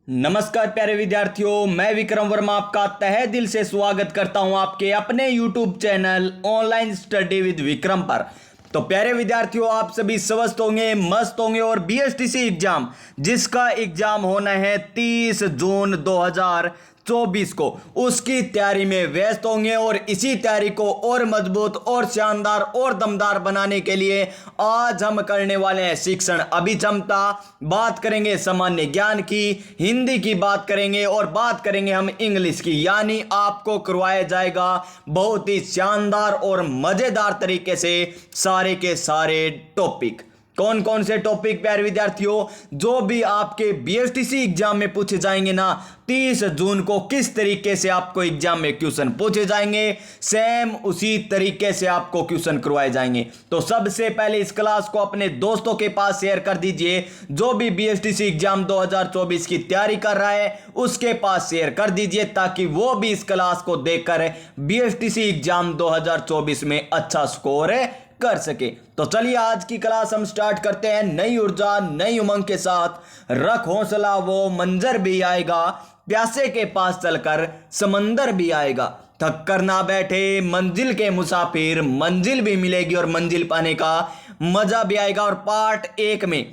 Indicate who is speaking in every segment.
Speaker 1: नमस्कार प्यारे विद्यार्थियों, मैं विक्रम वर्मा आपका तहे दिल से स्वागत करता हूं आपके अपने YouTube channel online study with Vikram पर। तो प्यारे विद्यार्थियों, आप सभी स्वस्थ होंगे, मस्त होंगे और BSTC एग्जाम जिसका एग्जाम होना है 30 जून 2024 को, उसकी तैयारी में व्यस्त होंगे। और इसी तैयारी को और मजबूत और शानदार और दमदार बनाने के लिए आज हम करने वाले हैं शिक्षण अभिक्षमता। बात करेंगे सामान्य ज्ञान की, हिंदी की बात करेंगे और बात करेंगे हम इंग्लिश की। यानी आपको करवाया जाएगा बहुत ही शानदार और मजेदार तरीके से सारे के सारे टॉपिक। कौन कौन से टॉपिक प्यारे विद्यार्थियों? जो भी आपके BSTC एग्जाम में पूछे जाएंगे ना 30 जून को, किस तरीके से आपको एग्जाम में क्वेश्चन पूछे जाएंगे, सेम उसी तरीके से आपको क्वेश्चन करवाए जाएंगे। तो सबसे पहले इस क्लास को अपने दोस्तों के पास शेयर कर दीजिए। जो भी BSTC एग्जाम 2024 की तैयारी कर रहा है उसके पास शेयर कर दीजिए, ताकि वो भी इस क्लास को देखकर BSTC एग्जाम 2024 में अच्छा स्कोर कर सके। तो चलिए आज की क्लास हम स्टार्ट करते हैं नई ऊर्जा नई उमंग के साथ। रख हौसला वो मंजर भी आएगा, प्यासे के पास चलकर समंदर भी आएगा। थक कर ना बैठे मंजिल के मुसाफिर, मंजिल भी मिलेगी और मंजिल पाने का मजा भी आएगा। और पार्ट 1 में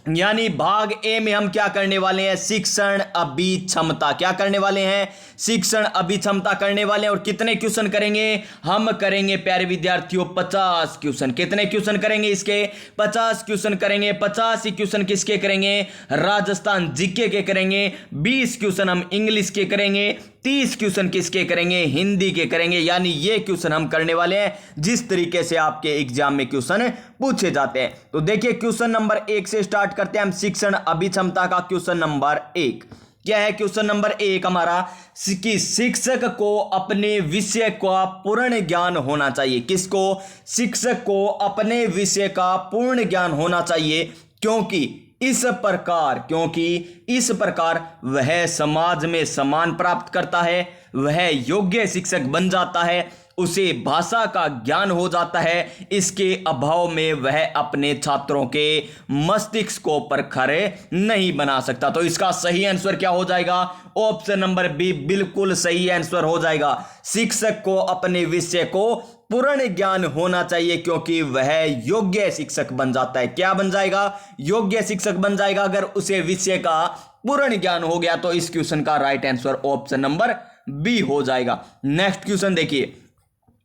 Speaker 1: यानी भाग ए में हम क्या करने वाले हैं? शिक्षण अभिक्षमता। क्या करने वाले हैं? शिक्षण अभिक्षमता करने वाले हैं। और कितने क्वेश्चन करेंगे? हम करेंगे प्यारे विद्यार्थियों 50 क्वेश्चन। कितने क्वेश्चन करेंगे इसके? 50 क्वेश्चन करेंगे। 50 ही क्वेश्चन किसके करेंगे? राजस्थान जीके के करेंगे। 20 क्वेश्चन हम इंग्लिश के करेंगे। 30 क्वेश्चन किसके करेंगे? हिंदी के करेंगे। यानी ये क्वेश्चन हम करने वाले हैं जिस तरीके से आपके एग्जाम में क्वेश्चन पूछे जाते हैं। तो देखिए क्वेश्चन नंबर 1 से स्टार्ट करते हैं हम। शिक्षण अभिक्षमता का क्वेश्चन नंबर 1 क्या है? क्वेश्चन नंबर 1 हमारा कि शिक्षक को अपने विषय का पूर्ण ज्ञान होना चाहिए। किसको? शिक्षक को अपने विषय का पूर्ण ज्ञान होना चाहिए, क्योंकि इस प्रकार वह समाज में सम्मान प्राप्त करता है, वह योग्य शिक्षक बन जाता है, उसे भाषा का ज्ञान हो जाता है। इसके अभाव में वह अपने छात्रों के मस्तिष्क को परखर नहीं बना सकता। तो इसका सही आंसर क्या हो जाएगा? ऑप्शन नंबर बी बिल्कुल सही आंसर हो जाएगा। शिक्षक को अपने विषय को पूर्ण ज्ञान होना चाहिए, क्योंकि वह योग्य शिक्षक बन जाता है। क्या बन जाएगा? योग्य शिक्षक बन जाएगा। अगर उसे विषय का पूर्ण ज्ञान हो गया तो इस क्वेश्चन का right answer option number B हो जाएगा। नेक्स्ट क्वेश्चन देखिए,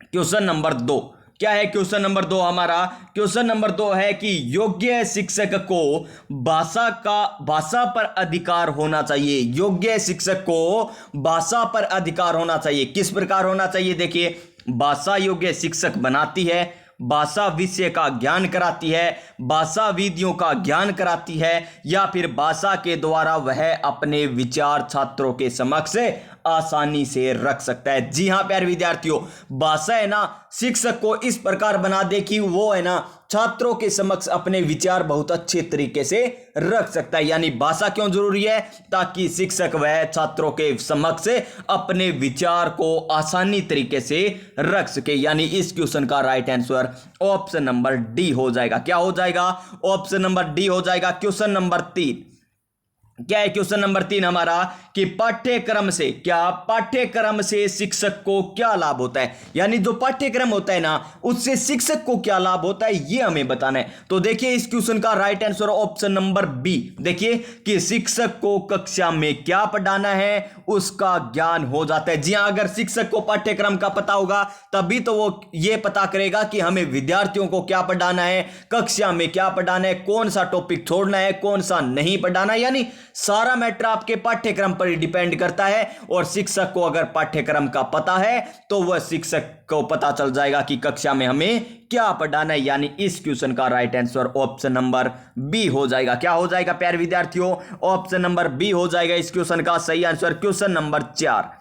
Speaker 1: क्वेश्चन नंबर 2 क्या है? क्वेश्चन नंबर 2 हमारा क्वेश्चन नंबर 2 है कि योग्य शिक्षक को भाषा पर अधिकार होना चाहिए। योग्य शिक्षक को भाषा पर अधिकार होना चाहिए। किस प्रकार होना चाहिए? देखिए, भाषा योग्य शिक्षक बनाती है, भाषा विषय का ज्ञान कराती है, भाषा विधियों का ज्ञान कराती है, या फिर भाषा के द्वारा वह अपने विचार छात्रों के समक्ष आसानी से रख सकता है। जी हां प्यारे विद्यार्थियों, भाषा है ना शिक्षक को इस प्रकार बना दे कि वो है ना छात्रों के समक्ष अपने विचार बहुत अच्छे तरीके से रख सकता है। यानी भाषा क्यों जरूरी है? ताकि शिक्षक वह छात्रों के समक्ष अपने विचार को आसानी तरीके से रख सके। यानी इस क्वेश्चन का right answer option number D हो जाएगा। क्या हो जाएगा? ऑप्शन नंबर डी हो जाएगा। क्वेश्चन नंबर 3 क्या है? क्वेश्चन नंबर 3 हमारा कि पाठ्यक्रम से शिक्षक को क्या लाभ होता है। यानी जो पाठ्यक्रम होता है ना उससे शिक्षक को क्या लाभ होता है ये हमें बताना है। तो देखिए इस क्वेश्चन का right answer option number B. देखिए कि शिक्षक को कक्षा में क्या पढ़ाना है उसका ज्ञान हो जाता है। जी हां, अगर शिक्षक को पाठ्यक्रम का पता होगा तभी तो वो ये पता करेगा कि हमें विद्यार्थियों को क्या पढ़ाना है, कक्षा में क्या पढ़ाना है, कौन सा टॉपिक छोड़ना है, कौन सा नहीं पढ़ाना। यानी सारा मैटर आपके पाठ्यक्रम पर डिपेंड करता है। और शिक्षक को अगर पाठ्यक्रम का पता है तो वह शिक्षक को पता चल जाएगा कि कक्षा में हमें क्या पढ़ाना है। यानी इस क्वेश्चन का right answer option number B हो जाएगा। क्या हो जाएगा प्यारे विद्यार्थियों? ऑप्शन नंबर बी हो जाएगा इस क्वेश्चन का सही आंसर। क्वेश्चन नंबर 4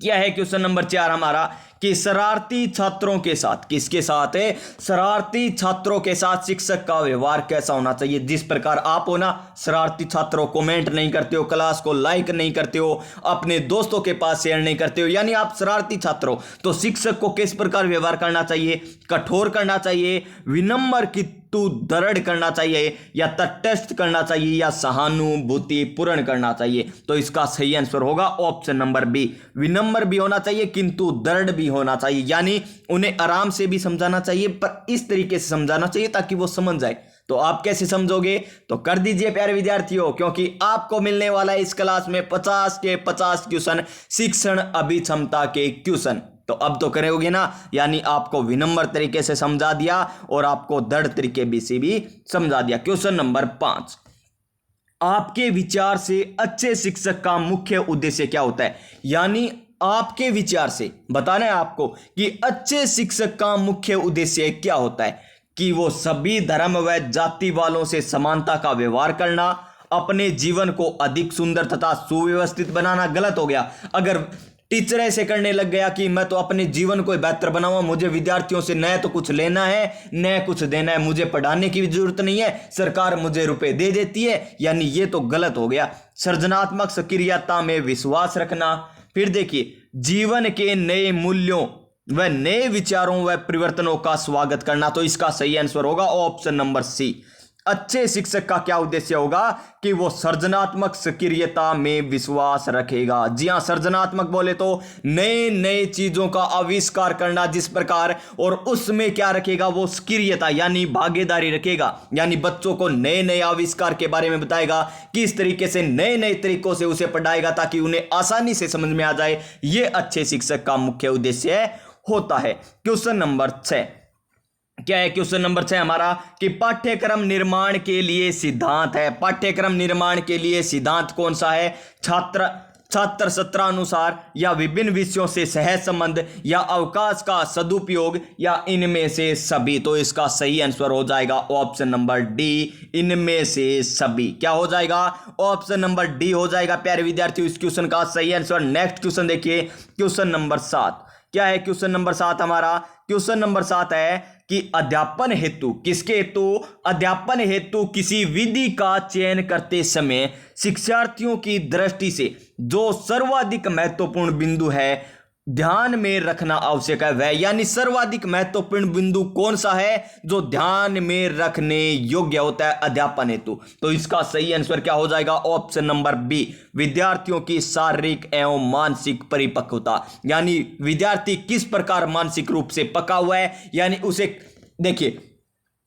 Speaker 1: क्या है? क्वेश्चन नंबर 4 हमारा कि शरारती छात्रों के साथ, किसके साथ है? शरारती छात्रों के साथ शिक्षक का व्यवहार कैसा होना चाहिए। जिस प्रकार आप हो ना शरारती छात्रों, कमेंट नहीं करते हो, क्लास को लाइक नहीं करते हो, अपने दोस्तों के पास शेयर नहीं करते हो, यानी आप शरारती छात्र हो। तो शिक्षक को किस प्रकार व्यवहार करना चाहिए? कठोर करना चाहिए, विनम्र की किंतु दृढ़ करना चाहिए, या तटस्थ करना चाहिए, या सहानुभूति पूर्ण करना चाहिए। तो इसका सही आंसर होगा ऑप्शन नंबर बी। विनम्र भी होना चाहिए किंतु दृढ़ भी होना चाहिए, यानी उन्हें आराम से भी समझाना चाहिए पर इस तरीके से समझाना चाहिए ताकि वो समझ जाए। तो आप कैसे समझोगे? तो कर दीजिए प्यारे विद्यार्थियों, क्योंकि आपको मिलने वाला है इस क्लास में 50 के 50 क्वेश्चन, शिक्षण अभिक्षमता के क्वेश्चन। तो अब तो करोगे ना, यानी आपको विनम्र तरीके से समझा दिया और आपको दृढ़ तरीके से भी समझा दिया। क्वेश्चन नंबर 5, आपके विचार से अच्छे शिक्षक का मुख्य उद्देश्य क्या होता है? यानी आपके विचार से बताना है आपको कि अच्छे शिक्षक का मुख्य उद्देश्य क्या होता है, कि वो सभी धर्म व जाति वालों से समानता का व्यवहार करना, अपने जीवन को अधिक सुंदर तथा सुव्यवस्थित बनाना। गलत हो गया अगर टीचर ऐसे करने लग गया कि मैं तो अपने जीवन को बेहतर बनाऊंगा, मुझे विद्यार्थियों से न तो कुछ लेना है न कुछ देना है, मुझे पढ़ाने की भी जरूरत नहीं है, सरकार मुझे रुपए दे देती है, यानी ये तो गलत हो गया। सृजनात्मक सक्रियता में विश्वास रखना। फिर देखिए, जीवन के नए मूल्यों व नए विचारों व परिवर्तनों का स्वागत करना। तो इसका सही आंसर होगा ऑप्शन नंबर सी। अच्छे शिक्षक का क्या उद्देश्य होगा कि वो सृजनात्मक सक्रियता में विश्वास रखेगा। जी हां, सृजनात्मक बोले तो नए नए चीजों का आविष्कार करना जिस प्रकार, और उसमें क्या रखेगा वो सक्रियता यानी भागीदारी रखेगा, यानी बच्चों को नए नए आविष्कार के बारे में बताएगा, किस तरीके से नए नए तरीकों से उसे पढ़ाएगा ताकि उन्हें आसानी से समझ में आ जाए। ये अच्छे शिक्षक का मुख्य उद्देश्य होता है। क्वेश्चन नंबर 6 क्या है? क्वेश्चन नंबर 6 हमारा कि पाठ्यक्रम निर्माण के लिए सिद्धांत है। पाठ्यक्रम निर्माण के लिए सिद्धांत कौन सा है? छात्र सत्रानुसार, या विभिन्न विषयों से सहज संबंध, या अवकाश का सदुपयोग, या इनमें से सभी। तो इसका सही आंसर हो जाएगा ऑप्शन नंबर डी, इनमें से सभी। क्या हो जाएगा? ऑप्शन नंबर डी हो जाएगा प्यारे विद्यार्थियों इस क्वेश्चन का सही आंसर। नेक्स्ट क्वेश्चन देखिए, क्वेश्चन नंबर 7 क्या है? क्वेश्चन नंबर 7 हमारा, क्वेश्चन नंबर 7 है कि अध्यापन हेतु, किसके हेतु? अध्यापन हेतु किसी विधि का चयन करते समय शिक्षार्थियों की दृष्टि से जो सर्वाधिक महत्वपूर्ण बिंदु है ध्यान में रखना आवश्यक है, वह यानी सर्वाधिक महत्वपूर्ण बिंदु कौन सा है जो ध्यान में रखने योग्य होता है अध्यापन हेतु? तो इसका सही आंसर क्या हो जाएगा? ऑप्शन नंबर बी, विद्यार्थियों की शारीरिक एवं मानसिक परिपक्वता, यानी विद्यार्थी किस प्रकार मानसिक रूप से पका हुआ है, यानी उसे देखिए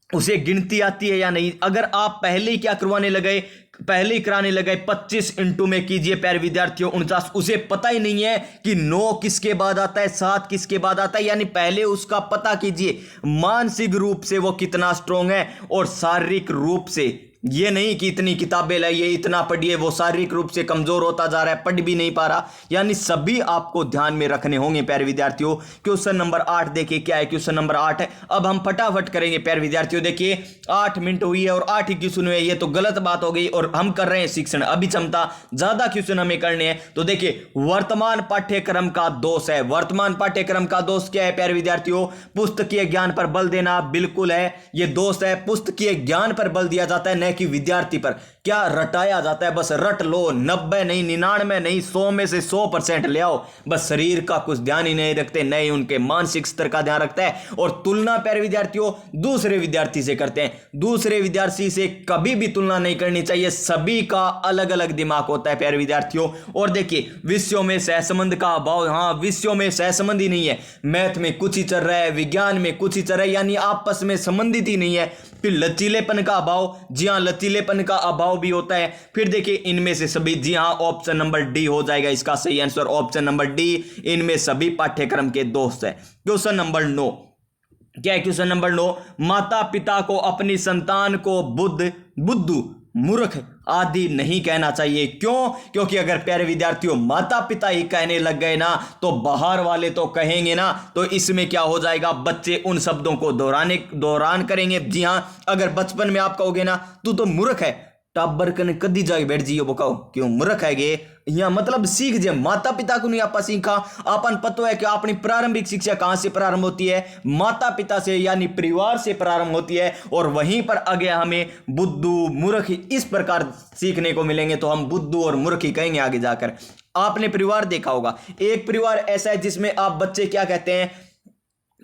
Speaker 1: उसे गिनती आती है या नहीं। अगर आप पहले ही क्या करवाने लगे, पहले ही कराने लगे 25 इंटू में कीजिए प्यारे विद्यार्थियों 49, उसे पता ही नहीं है कि 9 किसके बाद आता है, 7 किसके बाद आता है, यानी पहले उसका पता कीजिए मानसिक रूप से वो कितना स्ट्रोंग है, और शारीरिक रूप से ये नहीं कि इतनी किताबें लाइए, इतना पढ़िए, वो शारीरिक रूप से कमजोर होता जा रहा है, पढ़ भी नहीं पा रहा, यानी सभी आपको ध्यान में रखने होंगे प्यारे विद्यार्थियों। क्वेश्चन नंबर 8 देखिए क्या है? क्वेश्चन नंबर 8 है, अब हम फटाफट करेंगे प्यारे विद्यार्थियों। देखिए 8 मिनट हुई है और 8 ही क्वेश्चन हुए, ये तो गलत बात हो गई, और हम कर रहे हैं शिक्षण अभिक्षमता, ज्यादा क्वेश्चन हमें करने हैं। तो देखिए वर्तमान पाठ्यक्रम का दोष है, वर्तमान पाठ्यक्रम का दोष क्या है प्यारे विद्यार्थियों? पुस्तकीय ज्ञान पर बल देना, बिल्कुल है, ये दोष है। पुस्तकीय ज्ञान पर बल दिया जाता है, न कि विद्यार्थी पर। क्या रटाया जाता है? बस रट लो, 90 नहीं, 99 नहीं, 100 में से 100% ले आओ। बस शरीर का कुछ ध्यान ही नहीं रखते, नहीं उनके मानसिक स्तर का ध्यान रखता है। और तुलना प्यारे विद्यार्थियों दूसरे विद्यार्थी से करते हैं, दूसरे विद्यार्थी से कभी भी तुलना नहीं करनी चाहिए, सभी का अलग अलग दिमाग होता है प्यारे विद्यार्थियों। और देखिए विषयों में सहसंबंध का अभाव, हाँ विषयों में सहसंबंध ही नहीं है, मैथ में कुछ ही चल रहा है, विज्ञान में कुछ ही चल रहा है, यानी आपस में संबंधित ही नहीं है। फिर लचीलेपन का अभाव, जी हाँ लचीलेपन का अभाव भी होता है। फिर देखिए इनमें से सभी, जी हाँ ऑप्शन नंबर डी हो जाएगा इसका सही आंसर, ऑप्शन नंबर डी, इनमें सभी पाठ्यक्रम के दोष है। क्वेश्चन नंबर 9 क्या है? क्वेश्चन नंबर 9, माता पिता को अपनी संतान को बुद्धू, मूर्ख आदि नहीं कहना चाहिए। क्यों? क्योंकि अगर प्यारे विद्यार्थियों माता पिता ही कहने लग गए ना तो बाहर वाले तो कहेंगे ना, तो इसमें क्या हो जाएगा? बच्चे उन शब्दों को दोहरान करेंगे। जी हाँ, अगर बचपन में आप कहोगे ना तू तो मूर्ख है, टाबर कने कदी जाके बैठ जियो बकाओ क्यों मूर्ख है गे, यहाँ मतलब सीख जे माता पिता को नहीं आपा सीखा। आपन पता है कि अपनी प्रारंभिक शिक्षा कहां से प्रारंभ होती है? माता पिता से, यानी परिवार से प्रारंभ होती है, और वहीं पर आगे हमें बुद्धू मूर्ख इस प्रकार सीखने को मिलेंगे, तो हम बुद्धू और मूर्ख ही कहेंगे आगे जाकर। आपने परिवार देखा होगा, एक परिवार ऐसा है जिसमें आप बच्चे क्या कहते हैं?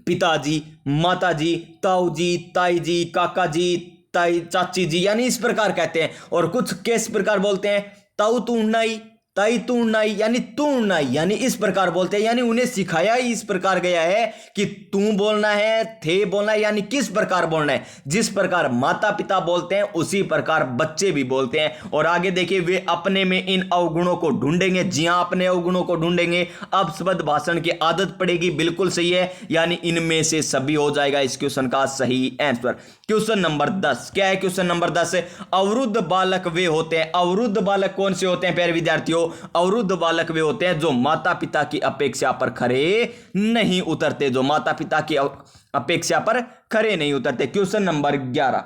Speaker 1: पिताजी, माताजी, ताऊ जी, ताई जी, काका जी, ताई, चाची जी, यानी इस प्रकार कहते हैं। और कुछ किस प्रकार बोलते हैं, ताऊ तू नाई, ताई तू नाई, यानी तू नाई, यानी इस प्रकार बोलते हैं। यानी उन्हें सिखाया ही इस प्रकार गया है कि तू बोलना है, थे बोलना है, यानी किस प्रकार बोलना है। जिस प्रकार माता पिता बोलते हैं उसी प्रकार बच्चे भी बोलते हैं। और आगे देखिए, वे अपने में इन अवगुणों को ढूंढेंगे। जी हां, अपने अवगुणों को ढूंढेंगे। अब शब्द भाषण की आदत पड़ेगी, बिल्कुल सही है, यानी इनमें से सभी हो जाएगा इस क्वेश्चन का सही आंसर। क्वेश्चन नंबर 10 क्या है? क्वेश्चन नंबर 10, अवरुद्ध बालक वे होते हैं। अवरुद्ध बालक कौन से होते हैं प्यारे विद्यार्थियों? अवरुद्ध बालक वे होते हैं जो माता पिता की अपेक्षा पर खरे नहीं उतरते, जो माता पिता की अपेक्षा पर खरे नहीं उतरते। क्वेश्चन नंबर 11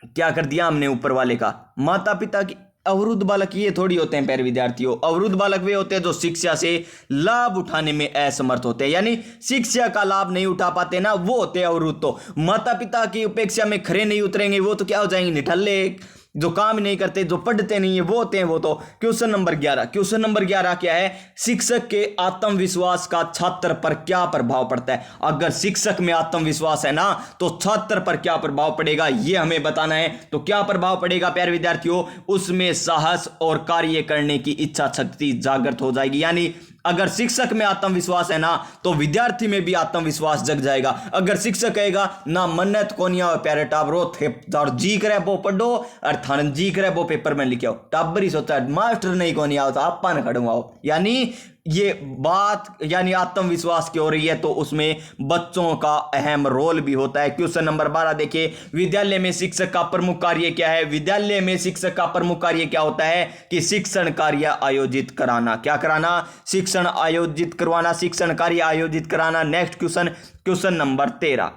Speaker 1: क्या कर दिया हमने ऊपर वाले का? माता पिता की अवरुद्ध बालक ये थोड़ी होते हैं प्यारे विद्यार्थियों। अवरुद्ध बालक वे होते हैं जो शिक्षा से लाभ उठाने में असमर्थ होते हैं, यानी शिक्षा का लाभ नहीं उठा पाते ना, वो होते हैं अवरुद्ध। तो माता पिता की अपेक्षा में खरे नहीं उतरेंगे, वो तो क्या हो जाएंगे? निठल्ले, जो काम नहीं करते, जो पढ़ते नहीं है, वो होते हैं वो तो। क्वेश्चन नंबर 11, क्वेश्चन नंबर 11 क्या है? शिक्षक के आत्मविश्वास का छात्र पर क्या प्रभाव पड़ता है? अगर शिक्षक में आत्मविश्वास है ना, तो छात्र पर क्या प्रभाव पड़ेगा ये हमें बताना है। तो क्या प्रभाव पड़ेगा प्यारे विद्यार्थियों? उसमें साहस और कार्य करने की इच्छा शक्ति जागृत हो जाएगी। यानी अगर शिक्षक में आत्मविश्वास है ना, तो विद्यार्थी में भी आत्मविश्वास जग जाएगा। अगर शिक्षक कहेगा ना मन्नत कोनिया प्यारे टाबरो थे और जी करे वो पढ़ो और थान जी करे वो पेपर में लिखे आओ, टाबर ही सोचा मास्टर नहीं कोनी आओ तो आप पान खड़ूंगा आओ, यानी ये बात यानी आत्मविश्वास की हो रही है, तो उसमें बच्चों का अहम रोल भी होता है। क्वेश्चन नंबर 12 देखिए, विद्यालय में शिक्षक का प्रमुख कार्य क्या है? विद्यालय में शिक्षक का प्रमुख कार्य क्या होता है? कि शिक्षण कार्य आयोजित कराना। क्या कराना? शिक्षण आयोजित करवाना, शिक्षण कार्य आयोजित कराना। नेक्स्ट क्वेश्चन, क्वेश्चन नंबर 13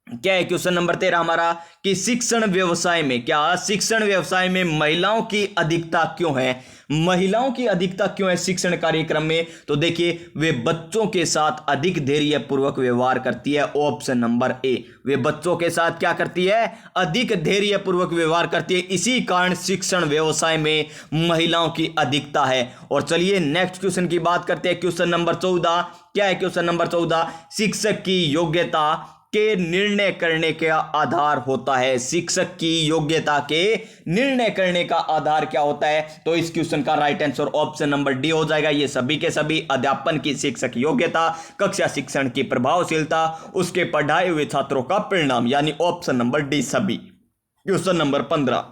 Speaker 1: क्या है? क्वेश्चन नंबर 13 हमारा कि शिक्षण व्यवसाय में क्या, शिक्षण व्यवसाय में महिलाओं की अधिकता क्यों है? महिलाओं की अधिकता क्यों है शिक्षण कार्यक्रम में? तो देखिए, वे बच्चों के साथ अधिक धैर्य पूर्वक व्यवहार करती है। ऑप्शन नंबर ए, वे बच्चों के साथ क्या करती है? अधिक धैर्य पूर्वक व्यवहार करती है। इसी कारण शिक्षण व्यवसाय में महिलाओं की अधिकता है। और चलिए नेक्स्ट क्वेश्चन की बात करते हैं। क्वेश्चन नंबर 14 क्या है? क्वेश्चन नंबर 14, शिक्षक की योग्यता के निर्णय करने का आधार होता है। शिक्षक की योग्यता के निर्णय करने का आधार क्या होता है? तो इस क्वेश्चन का right answer option number D हो जाएगा। ये सभी के सभी अध्यापन की शिक्षक योग्यता, कक्षा शिक्षण की प्रभावशीलता, उसके पढ़ाए हुए छात्रों का परिणाम, यानी ऑप्शन नंबर डी सभी। क्वेश्चन नंबर 15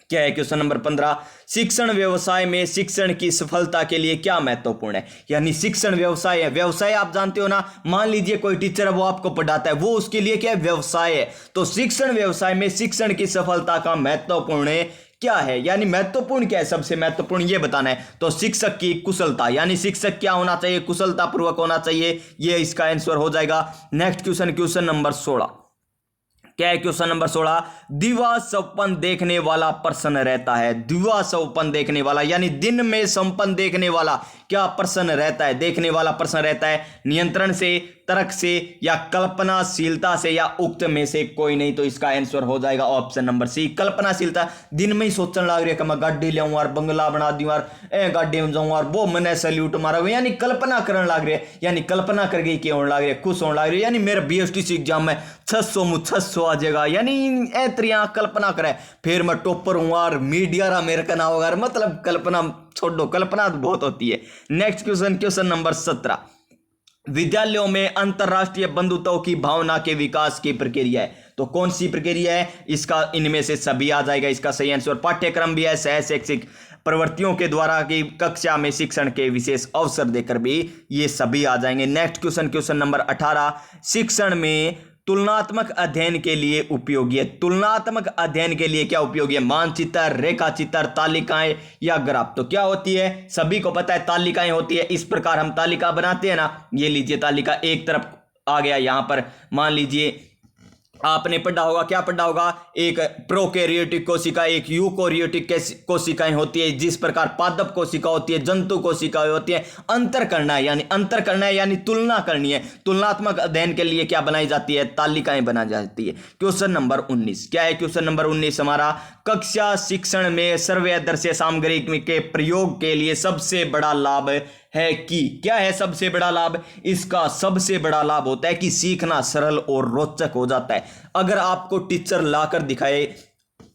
Speaker 1: क्या है? क्वेश्चन नंबर 15, शिक्षण व्यवसाय में शिक्षण की सफलता के लिए क्या महत्वपूर्ण है? यानी शिक्षण व्यवसाय है, व्यवसाय आप जानते हो ना, मान लीजिए कोई टीचर है वो आपको पढ़ाता है, वो उसके लिए क्या है? व्यवसाय है। तो शिक्षण व्यवसाय में शिक्षण की सफलता का महत्वपूर्ण है क्या है? यानी महत्वपूर्ण क्या है? सबसे महत्वपूर्ण ये बताना है। तो शिक्षक की कुशलता, यानी शिक्षक क्या होना चाहिए? कुशलता पूर्वक होना चाहिए, ये इसका आंसर हो जाएगा। नेक्स्ट क्वेश्चन, क्वेश्चन नंबर 16 क्या है? क्वेश्चन नंबर 16, दिवा सपन देखने वाला प्रसन्न रहता है। दिवा सपन देखने वाला यानी दिन में संपन्न देखने वाला क्या प्रसन्न रहता है? देखने वाला प्रसन्न रहता है नियंत्रण से, तर्क से, या कल्पनाशीलता से, या उक्त में से कोई नहीं। तो इसका आंसर हो जाएगा ऑप्शन नंबर सी, कल्पनाशीलता। दिन में ही सोचने लग रही है कि मैं गाड़ी ले आऊं और बंगला बना दूं और गाड़ी में जाऊं और वो मैंने सैल्यूट मारा, यानी कल्पना करने लग रही है, यानी कल्पना करके क्या होने लग रही है? खुश होने लग रही है। यानी मेरा बीएसटीसी एग्जाम में 600 आ जाएगा, यानी ऐतरिया कल्पना करे फिर मैं टॉपर हूं और मीडिया मेरे का ना होगा, मतलब कल्पना छोड़ो, कल्पना बहुत होती है। नेक्स्ट क्वेश्चन, क्वेश्चन नंबर 17, विद्यालयों में अंतरराष्ट्रीय बंधुत्व की भावना के विकास की प्रक्रिया है। तो कौन सी प्रक्रिया है? इसका इनमें से सभी आ जाएगा इसका सही आंसर। पाठ्यक्रम भी है, सह शैक्षिक प्रवृत्तियों के द्वारा की कक्षा में शिक्षण के विशेष अवसर देकर भी ये सभी आ जाएंगे। नेक्स्ट क्वेश्चन, क्वेश्चन नंबर 18, शिक्षण में तुलनात्मक अध्ययन के लिए उपयोगी है। तुलनात्मक अध्ययन के लिए क्या उपयोगी है? मानचित्र, रेखाचित्र, तालिकाएं या ग्राफ। तो क्या होती है? सभी को पता है तालिकाएं होती है। इस प्रकार हम तालिका बनाते हैं ना, ये लीजिए तालिका एक तरफ आ गया, यहां पर मान लीजिए आपने पढ़ा होगा, क्या पढ़ा होगा? एक प्रोकैरियोटिक कोशिका, एक यूकोरियोटिक कोशिकाएं होती है। जिस प्रकार पादप कोशिका होती है, जंतु कोशिकाएं होती है। अंतर करना है, यानी अंतर करना है, यानी तुलना करनी है। तुलनात्मक अध्ययन के लिए क्या बनाई जाती है? तालिकाएं बनाई जाती है। क्वेश्चन नंबर 19 क्या है? क्वेश्चन नंबर 19 हमारा, कक्षा शिक्षण में सर्वदर्शी सामग्री के प्रयोग के लिए सबसे बड़ा लाभ है कि क्या है सबसे बड़ा लाभ? इसका सबसे बड़ा लाभ होता है कि सीखना सरल और रोचक हो जाता है। अगर आपको टीचर लाकर दिखाए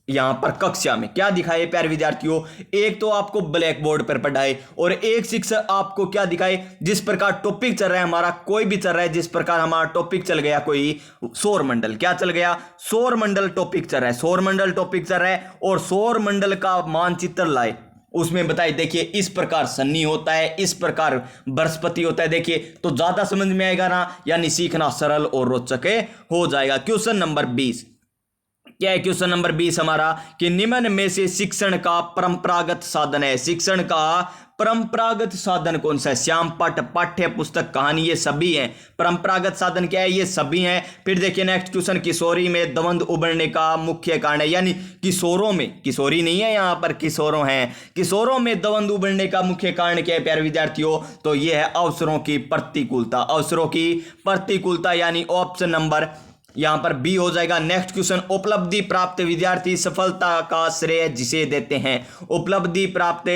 Speaker 1: यहां पर कक्षा में, क्या दिखाए प्यारे विद्यार्थियों? एक तो आपको ब्लैक बोर्ड पर पढ़ाए और एक शिक्षक आपको क्या दिखाए, जिस प्रकार टॉपिक चल रहा है हमारा, कोई भी चल रहा है, जिस प्रकार हमारा टॉपिक चल गया कोई सौर मंडल, क्या चल गया? सौर मंडल टॉपिक चल रहा है, सौर मंडल टॉपिक चल रहा है और सौर मंडल का मानचित्र लाए, उसमें बताइए, देखिए इस प्रकार शनि होता है, इस प्रकार बृहस्पति होता है, देखिए तो ज्यादा समझ में आएगा ना, यानी सीखना सरल और रोचक हो जाएगा। क्वेश्चन नंबर 20, क्या है क्वेश्चन नंबर 20 हमारा कि निम्न में से शिक्षण का परंपरागत साधन है। शिक्षण का परंपरागत साधन कौन सा है? श्याम पाठ, पाठ्य पुस्तक, कहानी, ये सभी हैं। परंपरागत साधन क्या है? ये सभी हैं। फिर देखिए नेक्स्ट क्वेश्चन, किशोरी में दवंद उभरने का मुख्य कारण है, यानी किशोरों में, किशोरी नहीं है यहाँ पर, किशोरों हैं, किशोरों में दवंद उभरने का मुख्य कारण क्या है प्यारे विद्यार्थियों? तो ये है अवसरों की प्रतिकूलता, अवसरों की प्रतिकूलता, यानी ऑप्शन नंबर यहां पर बी हो जाएगा। नेक्स्ट क्वेश्चन, उपलब्धि प्राप्त विद्यार्थी सफलता का श्रेय जिसे देते हैं। उपलब्धि प्राप्त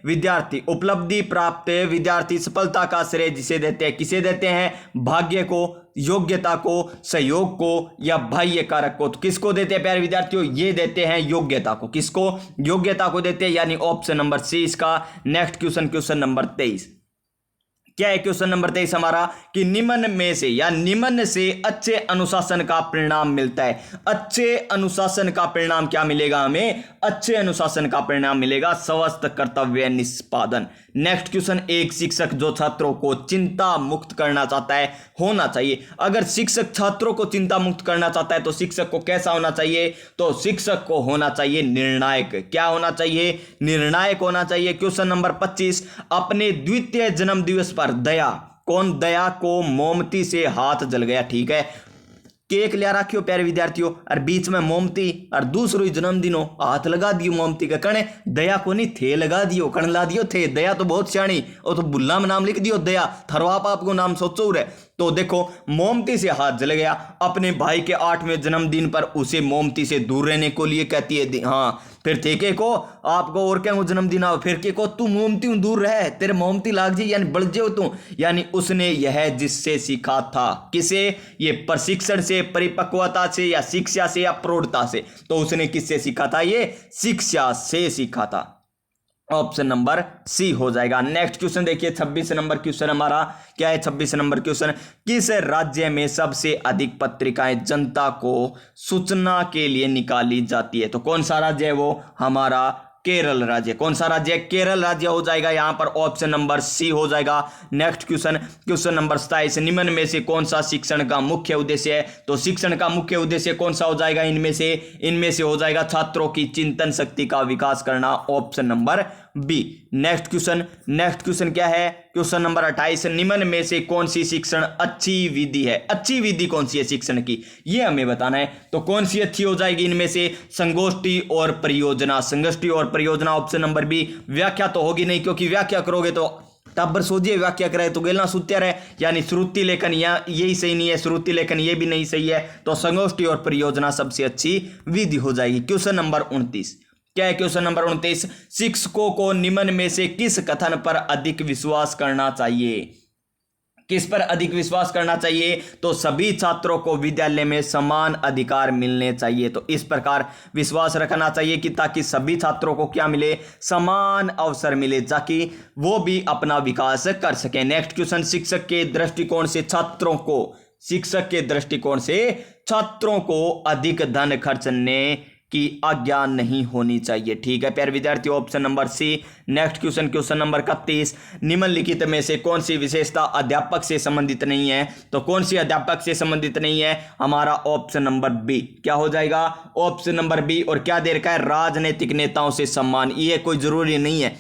Speaker 1: विद्यार्थी, उपलब्धि प्राप्त विद्यार्थी सफलता का श्रेय जिसे देते हैं, किसे देते हैं? भाग्य को, योग्यता को, सहयोग को या बाह्य कारक को? तो किसको देते हैं प्यारे विद्यार्थियों? ये देते हैं योग्यता को। किसको? योग्यता को देते हैं, यानी ऑप्शन नंबर सी इसका नेक्स्ट क्वेश्चन, क्वेश्चन नंबर 23। क्या है क्वेश्चन नंबर 23 हमारा कि निम्न में से या निम्न से अच्छे अनुशासन का परिणाम मिलता है। अच्छे अनुशासन का परिणाम क्या मिलेगा हमें? अच्छे अनुशासन का परिणाम मिलेगा स्वस्थ कर्तव्य निष्पादन। नेक्स्ट क्वेश्चन, एक शिक्षक जो छात्रों को चिंता मुक्त करना चाहता है, होना चाहिए। अगर शिक्षक छात्रों को चिंता मुक्त करना चाहता है तो शिक्षक को कैसा होना चाहिए? तो शिक्षक को होना चाहिए निर्णायक। क्या होना चाहिए? निर्णायक होना चाहिए। क्वेश्चन नंबर 25, अपने द्वितीय जन्म दिवस पर दया, कौन? दया को मोमबत्ती से हाथ जल गया। ठीक है, केक लिया रखियो प्यारे विद्यार्थियों और बीच में मोमबत्ती और दूसरो जन्मदिन हो, हाथ लगा दियो मोमबत्ती का, कणे दया को नहीं थे लगा दियो, कण ला दियो थे। दया तो बहुत सियाणी, और तो बुल्ला में नाम लिख दियो दया, थरवाप आपको नाम सोचो रे। तो देखो मोमबत्ती से हाथ जल गया। अपने भाई के 8वें जन्मदिन पर उसे मोमबत्ती से दूर रहने को लिए कहती है, हाँ फिर ठेके को आपको और क्या जन्मदिन आओ, फिर के को तू मोमबत्ती दूर रह, तेरे मोमबत्ती लाग जी, यानी बढ़ जाओ तू। यानी उसने यह जिससे सीखा था, किसे? ये प्रशिक्षण से, परिपक्वता से या शिक्षा से या प्रौढ़ता से? तो उसने किससे सीखा था? ये शिक्षा से सीखा था। ऑप्शन नंबर सी हो जाएगा। नेक्स्ट क्वेश्चन देखिए 26 नंबर क्वेश्चन हमारा, क्या है 26 नंबर क्वेश्चन, किस राज्य में सबसे अधिक पत्रिकाएं जनता को सूचना के लिए निकाली जाती है? तो कौन सा राज्य है वो? हमारा केरल राज्य। कौन सा राज्य? केरल राज्य हो जाएगा यहां पर, ऑप्शन नंबर सी हो जाएगा। नेक्स्ट क्वेश्चन, क्वेश्चन नंबर 27, निम्न में से कौन सा शिक्षण का मुख्य उद्देश्य है? तो शिक्षण का मुख्य उद्देश्य कौन सा हो जाएगा इनमें से हो जाएगा छात्रों की चिंतन शक्ति का विकास करना, option number B. Next question क्या है? क्वेश्चन नंबर 28, निम्न में से कौन सी शिक्षण अच्छी विधि है? अच्छी विधि कौन सी है शिक्षण की, ये हमें बताना है। तो कौन सी अच्छी हो जाएगी इनमें से? संगोष्ठी और परियोजना, संगोष्ठी और परियोजना, ऑप्शन नंबर बी। व्याख्या तो होगी नहीं, क्योंकि व्याख्या करोगे तो टाबर सोचिए व्याख्या कराए तो गेलना सुत्या रहे, यानी श्रुति लेखन या यही सही नहीं है, श्रुति लेखन ये भी नहीं सही है। तो संगोष्ठी और परियोजना सबसे अच्छी विधि हो जाएगी। क्वेश्चन नंबर 29, क्या है क्वेश्चन नंबर 29, शिक्षकों को निम्न में से किस कथन पर अधिक विश्वास करना चाहिए? किस पर अधिक विश्वास करना चाहिए? तो सभी छात्रों को विद्यालय में समान अधिकार मिलने चाहिए। तो इस प्रकार विश्वास रखना चाहिए कि ताकि सभी छात्रों को क्या मिले? समान अवसर मिले, ताकि वो भी अपना विकास कर सकें। नेक्स्ट क्वेश्चन, शिक्षक के दृष्टिकोण से छात्रों को अधिक धन खर्चने की आज्ञा नहीं होनी चाहिए। ठीक है प्यारे विद्यार्थी, option number C. Next question, question number 31, निम्नलिखित में से कौन सी विशेषता अध्यापक से संबंधित नहीं है? तो कौन सी अध्यापक से संबंधित नहीं है? हमारा ऑप्शन नंबर बी। क्या हो जाएगा? Option number B. और क्या दे रखा है? राजनीतिक नेताओं से सम्मान, ये कोई जरूरी नहीं है।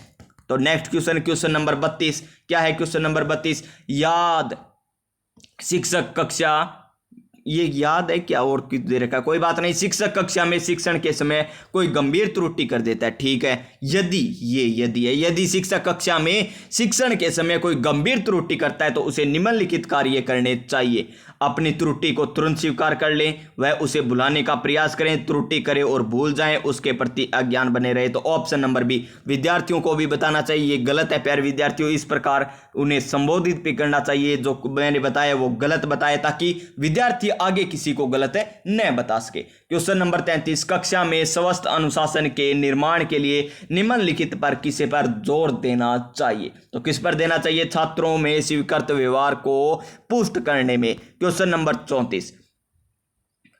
Speaker 1: तो नेक्स्ट क्वेश्चन, क्वेश्चन नंबर 32, क्या है क्वेश्चन नंबर 32, याद शिक्षक कक्षा, ये याद है क्या और कुछ दे रखा? कोई बात नहीं, शिक्षक कक्षा में शिक्षण के समय कोई गंभीर त्रुटि कर देता है। ठीक है, यदि शिक्षक कक्षा में शिक्षण के समय कोई गंभीर त्रुटि करता है तो उसे निम्नलिखित कार्य करने चाहिए। अपनी त्रुटि को तुरंत स्वीकार कर लें, वह उसे भुलाने का प्रयास करें, त्रुटि करें और भूल जाएं, उसके प्रति अज्ञान बने रहे। तो ऑप्शन नंबर बी, विद्यार्थियों को भी बताना चाहिए ये गलत है प्यारे विद्यार्थियों, इस प्रकार उन्हें संबोधित भी करना चाहिए, जो मैंने बताया वो गलत बताया ताकि विद्यार्थी आगे किसी को गलत है न बता सके। क्वेश्चन नंबर 33, कक्षा में स्वस्थ अनुशासन के निर्माण के लिए निम्नलिखित पर किसे पर जोर देना चाहिए? तो किस पर देना चाहिए? छात्रों में स्वीकृत व्यवहार को पुष्ट करने में। क्वेश्चन नंबर 34,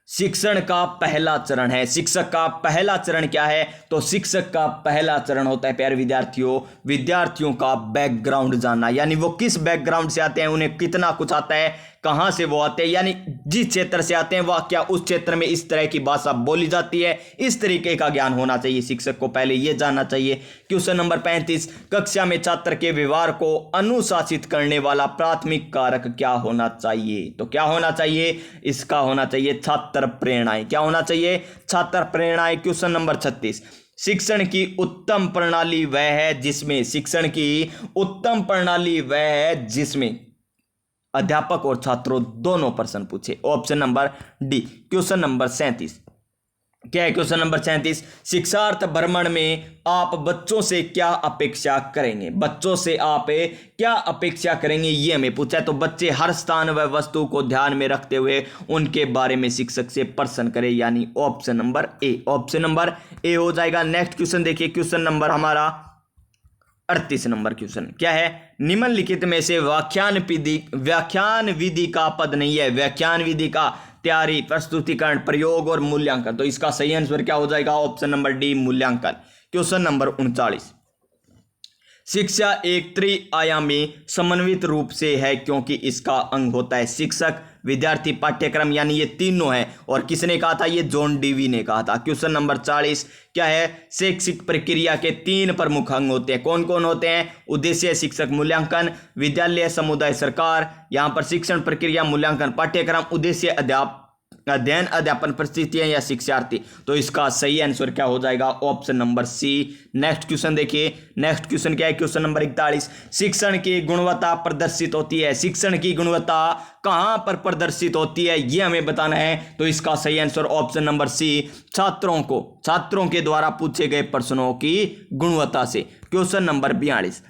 Speaker 1: शिक्षण का पहला चरण है, शिक्षक का पहला चरण क्या है? तो शिक्षक का पहला चरण होता है प्यारे विद्यार्थियों, विद्यार्थियों का बैकग्राउंड जानना, यानी वो किस बैकग्राउंड से आते हैं, उन्हें कितना कुछ आता है, कहां से वो आते हैं, यानी जिस क्षेत्र से आते हैं वह क्या उस क्षेत्र में इस तरह की भाषा बोली जाती है, इस तरीके का ज्ञान होना चाहिए शिक्षक को, पहले यह जानना चाहिए। क्वेश्चन नंबर 35, कक्षा में छात्र के व्यवहार को अनुशासित करने वाला प्राथमिक कारक क्या होना चाहिए? तो क्या होना चाहिए? इसका होना चाहिए छात्र प्रेरणाएं। क्या होना चाहिए? छात्र प्रेरणाएं। क्वेश्चन नंबर 36, शिक्षण की उत्तम प्रणाली वह है जिसमें, शिक्षण की उत्तम प्रणाली वह है जिसमें अध्यापक और छात्रों दोनों प्रश्न पूछे। Option number D. Question number 37 क्या है? क्वेश्चन नंबर 37, शिक्षार्थ भ्रमण में आप बच्चों से क्या अपेक्षा करेंगे? बच्चों से आप क्या अपेक्षा करेंगे ये हमें पूछा है। तो बच्चे हर स्थान व वस्तु को ध्यान में रखते हुए उनके बारे में शिक्षक से प्रश्न करें, यानी ऑप्शन नंबर ए। ऑप्शन नंबर ए हो जाएगा। नेक्स्ट क्वेश्चन देखिए, क्वेश्चन नंबर हमारा 38 नंबर क्वेश्चन क्या है? निम्नलिखित में से व्याख्यान विधि का पद नहीं है, व्याख्यान विधि का तैयारी, प्रस्तुतिकरण, प्रयोग और मूल्यांकन। तो इसका सही आंसर क्या हो जाएगा? ऑप्शन नंबर डी, मूल्यांकन। क्वेश्चन नंबर 39, शिक्षा एक त्रिआयामी समन्वित रूप से है क्योंकि इसका अंग होता है शिक्षक, विद्यार्थी, पाठ्यक्रम, यानी ये तीनों हैं। और किसने कहा था? ये जॉन डीवी ने कहा था। क्वेश्चन नंबर 40 क्या है? शैक्षिक प्रक्रिया के 3 प्रमुख अंग होते हैं। कौन कौन होते हैं? उद्देश्य, शिक्षक, मूल्यांकन, विद्यालय, समुदाय, सरकार। यहाँ पर शिक्षण प्रक्रिया, मूल्यांकन, पाठ्यक्रम, उद्देश्य, अध्ययन, अध्यापन, परिस्थितियां या शिक्षार्थी। तो इसका सही आंसर क्या हो जाएगा? Option number C. Next question देखिए, नेक्स्ट क्वेश्चन क्या है? क्वेश्चन नंबर 41, शिक्षण की गुणवत्ता प्रदर्शित होती है, शिक्षण की गुणवत्ता कहां पर प्रदर्शित होती है ये हमें बताना है। तो इसका सही आंसर ऑप्शन नंबर सी, छात्रों के द्वारा पूछे गए प्रश्नों की गुणवत्ता से। क्वेश्चन नंबर 42,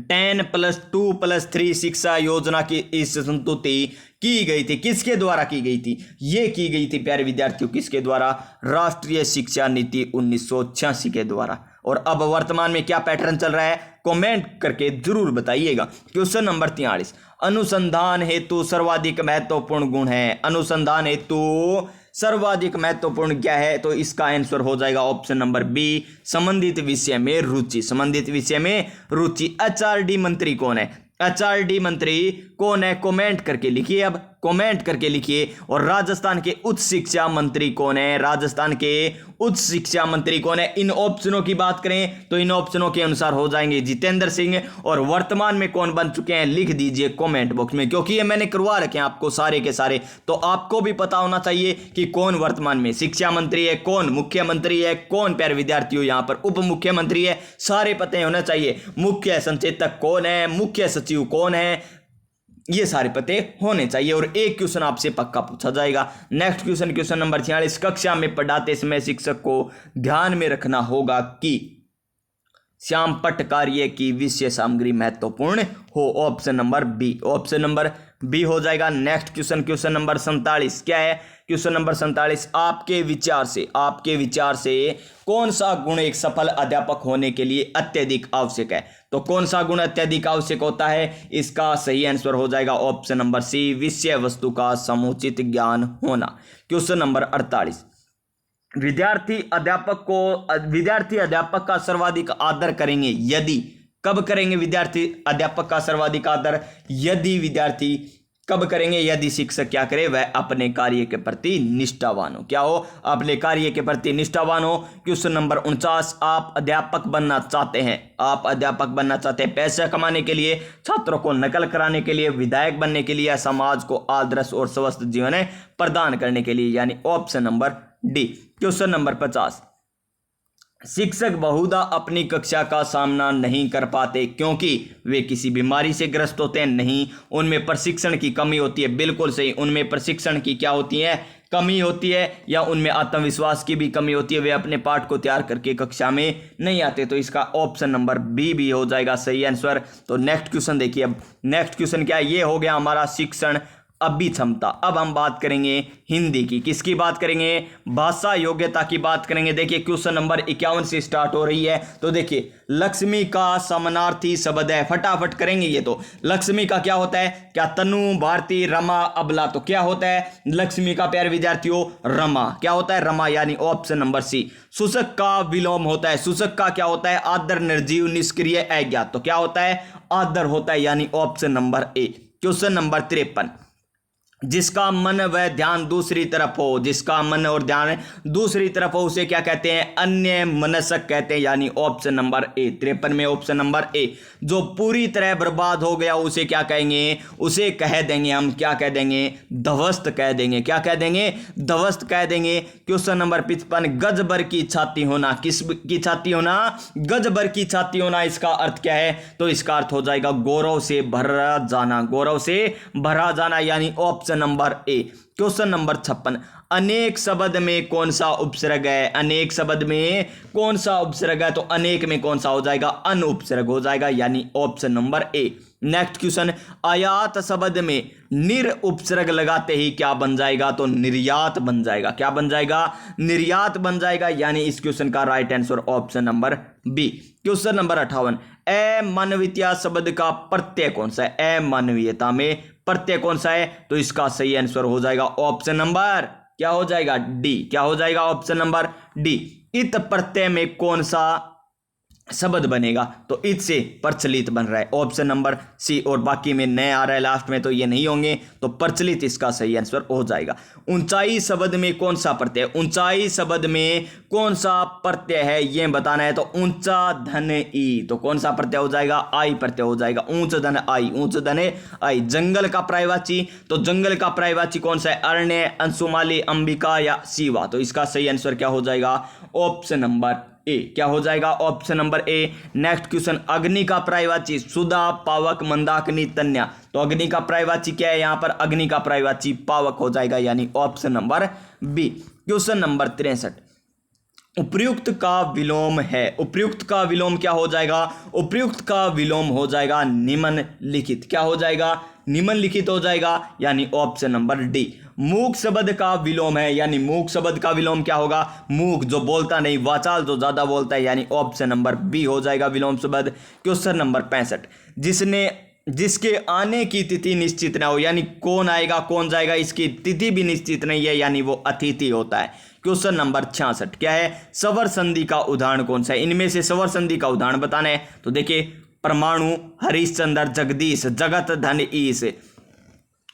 Speaker 1: 10+2+3 शिक्षा योजना की इस संस्तुति की गई थी, किसके द्वारा की गई थी? ये की गई थी प्यारे विद्यार्थियों किसके द्वारा? राष्ट्रीय शिक्षा नीति 1986 के द्वारा। और अब वर्तमान में क्या पैटर्न चल रहा है? कमेंट करके जरूर बताइएगा। क्वेश्चन नंबर 43, अनुसंधान हेतु सर्वाधिक महत्वपूर्ण गुण है, अनुसंधान हेतु सर्वाधिक महत्वपूर्ण क्या है? तो इसका आंसर हो जाएगा ऑप्शन नंबर बी, संबंधित विषय में रुचि, संबंधित विषय में रुचि। एचआरडी मंत्री कौन है? एचआरडी मंत्री कौन है? कमेंट करके लिखिए, अब कमेंट करके लिखिए। और राजस्थान के उच्च शिक्षा मंत्री कौन है? राजस्थान के उच्च शिक्षा मंत्री कौन है? इन ऑप्शनों की बात करें तो इन ऑप्शनों के अनुसार हो जाएंगे जितेंद्र सिंह। और वर्तमान में कौन बन चुके हैं लिख दीजिए कमेंट बॉक्स में, क्योंकि ये मैंने करवा रखे हैं आपको सारे के सारे, तो आपको भी पता होना चाहिए कि कौन वर्तमान में शिक्षा मंत्री है, कौन मुख्यमंत्री है, कौन प्यारे विद्यार्थियों यहाँ पर उप मुख्यमंत्री है, सारे पते होना चाहिए। मुख्य संचेतक कौन है, मुख्य सचिव कौन है, ये सारे पते होने चाहिए। और एक क्वेश्चन आपसे पक्का पूछा जाएगा। नेक्स्ट क्वेश्चन, क्वेश्चन नंबर 46, कक्षा में पढ़ाते समय शिक्षक को ध्यान में रखना होगा कि श्याम पट्ट कार्य की विषय सामग्री महत्वपूर्ण हो। Option number B, option number B हो जाएगा। नेक्स्ट क्वेश्चन, क्वेश्चन नंबर 47 क्या है? क्वेश्चन नंबर 47, आपके विचार से कौन सा गुण एक सफल अध्यापक होने के लिए अत्यधिक आवश्यक है? तो कौन सा गुण अत्यधिक आवश्यक होता है? इसका सही आंसर हो जाएगा ऑप्शन नंबर सी, विषय वस्तु का समुचित ज्ञान होना। क्वेश्चन नंबर 48, विद्यार्थी अध्यापक का सर्वाधिक आदर करेंगे यदि, कब करेंगे विद्यार्थी अध्यापक का सर्वाधिक आदर? यदि विद्यार्थी कब करेंगे? यदि शिक्षक क्या करे? वह अपने कार्य के प्रति निष्ठावान हो। क्या हो? अपने कार्य के प्रति निष्ठावान हो। क्वेश्चन नंबर 49, आप अध्यापक बनना चाहते हैं पैसा कमाने के लिए, छात्रों को नकल कराने के लिए, विधायक बनने के लिए, या समाज को आदर्श और स्वस्थ जीवन प्रदान करने के लिए, यानी option number D. Question number 50, शिक्षक बहुधा अपनी कक्षा का सामना नहीं कर पाते क्योंकि वे किसी बीमारी से ग्रस्त होते हैं, नहीं, उनमें प्रशिक्षण की कमी होती है, बिल्कुल सही, उनमें प्रशिक्षण की क्या होती है, कमी होती है, या उनमें आत्मविश्वास की भी कमी होती है, वे अपने पाठ को तैयार करके कक्षा में नहीं आते। तो इसका ऑप्शन नंबर बी भी हो जाएगा सही आंसर। तो नेक्स्ट क्वेश्चन देखिए, अब नेक्स्ट क्वेश्चन क्या है, ये हो गया हमारा शिक्षण अभिक्षमता। अब हम बात करेंगे हिंदी की, किसकी बात करेंगे, भाषा योग्यता की बात करेंगे। देखिए क्वेश्चन नंबर 51 से स्टार्ट हो रही है। तो देखिए लक्ष्मी का समानार्थी शब्द है, फटाफट करेंगे ये। तो लक्ष्मी का क्या होता है, क्या तनु, भारती, रमा, अबला। तो क्या होता है लक्ष्मी का, प्यारे विद्यार्थियों, रमा। क्या होता है, रमा, यानी ऑप्शन नंबर सी। सूचक का विलोम होता है, सूचक का क्या होता है, आदर, निर्जीव, निष्क्रिय, अज्ञात। तो क्या होता है, आदर होता है, यानी ऑप्शन नंबर ए। क्वेश्चन नंबर 53, जिसका मन व ध्यान दूसरी तरफ हो, जिसका मन और ध्यान दूसरी तरफ हो उसे क्या कहते हैं, अन्य मनसक कहते हैं, यानी ऑप्शन नंबर ए। 53 में ऑप्शन नंबर ए। जो पूरी तरह बर्बाद हो गया उसे क्या कहेंगे, उसे कह देंगे हम, क्या कह देंगे, ध्वस्त कह देंगे। क्या कह देंगे, ध्वस्त कह देंगे। क्वेश्चन नंबर 55, गज भर की छाती होना, किस की छाती होना, गज भर की छाती होना, इसका अर्थ क्या है, तो इसका अर्थ हो जाएगा गौरव से भरा जाना, गौरव से भरा जाना, यानी ऑप्शन नंबर ए। क्वेश्चन नंबर 56, अनेक शब्द में कौन सा उपसर्ग है, अनेक शब्द में कौन सा उपसर्ग है, तो अनेक में कौन सा हो जाएगा, अन उपसर्ग हो जाएगा, यानी ऑप्शन नंबर ए। नेक्स्ट क्वेश्चन, आयात शब्द में निर उपसर्ग लगाते ही क्या बन जाएगा, तो निर्यात बन जाएगा। क्या बन जाएगा, निर्यात बन जाएगा, यानी इस क्वेश्चन का right answer option number B. Question number 58, अमानवीयता शब्द का प्रत्यय कौन सा है, अमानवीयता में प्रत्यय कौन सा है, तो इसका सही आंसर हो जाएगा ऑप्शन नंबर, क्या हो जाएगा, डी। क्या हो जाएगा, ऑप्शन नंबर डी। इत प्रत्यय में कौन सा शब्द बनेगा, तो इत से प्रचलित बन रहा है, ऑप्शन नंबर सी। और बाकी में नए आ रहा है लास्ट में, तो ये नहीं होंगे, तो प्रचलित इसका सही आंसर हो जाएगा। ऊंचाई शब्द में कौन सा प्रत्यय, ऊंचाई शब्द में कौन सा प्रत्यय है ये बताना है। तो ऊंचा धन ई, तो कौन सा प्रत्यय हो जाएगा, आई प्रत्यय हो जाएगा, ऊंच धन आई, ऊंच धन आई। जंगल का पर्यायवाची, तो जंगल का पर्यायवाची कौन सा है, अरण्य, अंशुमाली, अंबिका या शिवा। तो इसका सही आंसर क्या हो जाएगा, ऑप्शन नंबर ए। क्या हो जाएगा, ऑप्शन नंबर ए। नेक्स्ट क्वेश्चन, अग्नि का पर्यायवाची सुधा, पावक, मंदाकिनी, तन्या। तो अग्नि का पर्यायवाची क्या है, यहां पर अग्नि का पर्यायवाची पावक हो जाएगा, यानी option number B. Question number 63, उपयुक्त का विलोम है, उपयुक्त का विलोम क्या हो जाएगा, उपयुक्त का विलोम हो जाएगा निम्नलिखित। क्या हो जाएगा, निम्नलिखित हो जाएगा, यानी ऑप्शन नंबर डी। मूक शब्द का विलोम है, यानी मूक शब्द का विलोम क्या होगा, मूक जो बोलता नहीं, वाचाल जो ज्यादा बोलता है, यानी ऑप्शन नंबर बी हो जाएगा विलोम शब्द। क्वेश्चन नंबर 65, जिसके आने की तिथि निश्चित ना हो, यानी कौन आएगा कौन जाएगा इसकी तिथि भी निश्चित नहीं है, यानी वो अतिथि होता है। क्वेश्चन नंबर 66, क्या है, स्वर संधि का उदाहरण कौन सा है, इनमें से स्वर संधि का उदाहरण बताना है। तो देखिए परमाणु, हरिश्चंद्र, जगदीश, जगत, धन, ईश।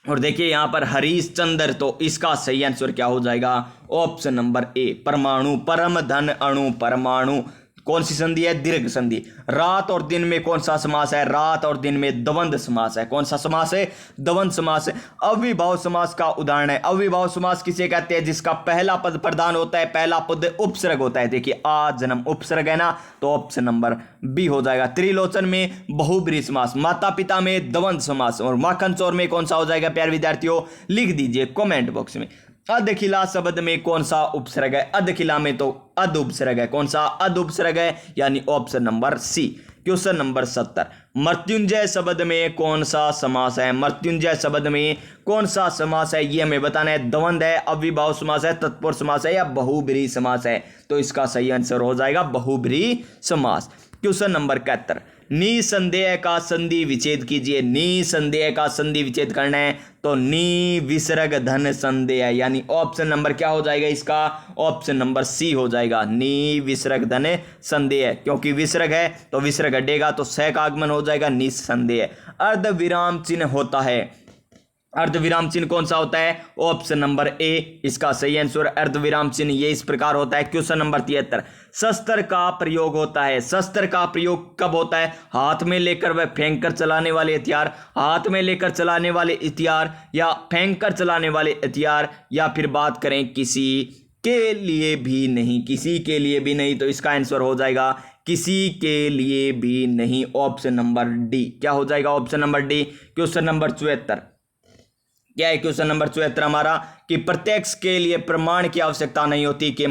Speaker 1: और देखिए यहां पर हरिश्चंद्र, तो इसका सही आंसर क्या हो जाएगा, ऑप्शन नंबर ए, परमाणु। परम, धन, अणु, परमाणु। कौन सी संधि है, दीर्घ संधि। रात और दिन में कौन सा समास है, रात और दिन में द्वंद्व समास है। कौन सा समास है, द्वंद्व समास है। अविभाव समास का उदाहरण है, अविभाव समास किसे कहते हैं, जिसका पहला पद प्रधान होता है, पहला पद उपसर्ग होता है। देखिए आ जन्म उपसर्ग है ना, तो ऑप्शन नंबर बी हो जाएगा। त्रिलोचन में बहुब्रीहि समास, माता पिता में द्वंद्व समास, और माखन चोर में कौन सा हो जाएगा प्यारे विद्यार्थियों, लिख दीजिए कमेंट बॉक्स में। अधखिला शब्द में कौन सा उपसर्ग है, अधखिला में तो अध उपसर्ग है। कौन सा, अध उपसर्ग है, यानी option number C. Question number 70, मृत्युंजय शब्द में कौन सा समास है, मृत्युंजय शब्द में कौन सा समास है ये हमें बताना है। द्वंद्व है, अविभाव समास है, तत्पुरुष समास है, या बहुब्रीहि समास है। तो इसका सही आंसर हो जाएगा बहुब्रीहि समास। क्वेश्चन नंबर 71, निसंदेह का संधि विच्छेद कीजिए, निसंदेह का संधि विच्छेद करना है। तो नि विसर्ग धन संदेह, यानी ऑप्शन नंबर क्या हो जाएगा इसका, ऑप्शन नंबर सी हो जाएगा, नि विसर्ग धन संदेह। क्योंकि विसर्ग है तो विसर्ग हटेगा, तो स का आगमन हो जाएगा निसंदेह। अर्ध विराम चिन्ह होता है, अर्धविराम चिन्ह कौन सा होता है, ऑप्शन नंबर ए इसका सही आंसर। अर्धविराम चिन्ह ये इस प्रकार होता है। क्वेश्चन नंबर 73, शस्त्र का प्रयोग होता है, शस्त्र का प्रयोग कब होता है, हाथ में लेकर वह फेंक कर चलाने वाले हथियार, हाथ में लेकर चलाने वाले हथियार, या फेंक कर चलाने वाले हथियार, या फिर बात करें किसी के लिए भी नहीं, किसी के लिए भी नहीं, तो इसका आंसर हो जाएगा किसी के लिए भी नहीं, ऑप्शन नंबर डी। क्या हो जाएगा option number D. Question number 74 क्या है, क्वेश्चन नंबर 74 हमारा कि प्रत्यक्ष के लिए प्रमाण की आवश्यकता नहीं होती कि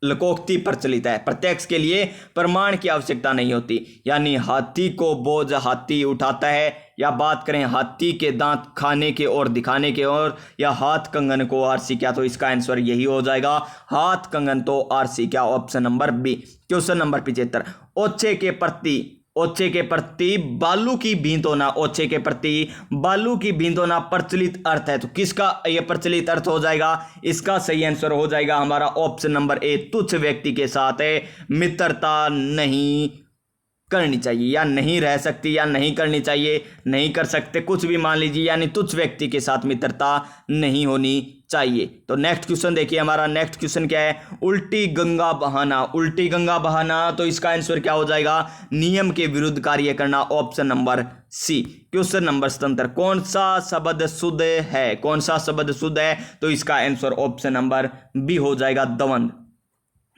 Speaker 1: लोकोक्ति प्रचलित है। प्रत्यक्ष के लिए प्रमाण की आवश्यकता नहीं होती, यानी हाथी को बोझ हाथी उठाता है, या बात करें हाथी के दांत खाने के और दिखाने के और, या हाथ कंगन को आरसी, क्या, तो इसका आंसर यही हो जाएगा हाथ कंगन तो आरसी, क्या, option number B. Question number 75 ओछे के प्रति बालू की बींद होना, ओछे के प्रति बालू की बींद होना प्रचलित अर्थ है, तो किसका यह प्रचलित अर्थ हो जाएगा। इसका सही आंसर हो जाएगा हमारा ऑप्शन नंबर ए, तुच्छ व्यक्ति के साथ मित्रता नहीं करनी चाहिए, या नहीं रह सकती, या नहीं करनी चाहिए, नहीं कर सकते, कुछ भी मान लीजिए, यानी तुच्छ व्यक्ति के साथ मित्रता नहीं होनी चाहिए। तो नेक्स्ट क्वेश्चन देखिए हमारा, नेक्स्ट क्वेश्चन क्या है, उल्टी गंगा बहाना। उल्टी गंगा बहाना, तो इसका आंसर क्या हो जाएगा, नियम के विरुद्ध कार्य करना, option number C. Question number 77 कौन सा शब्द शुद्ध है, कौन सा शब्द शुद्ध है, तो इसका आंसर ऑप्शन नंबर बी हो जाएगा दवंद।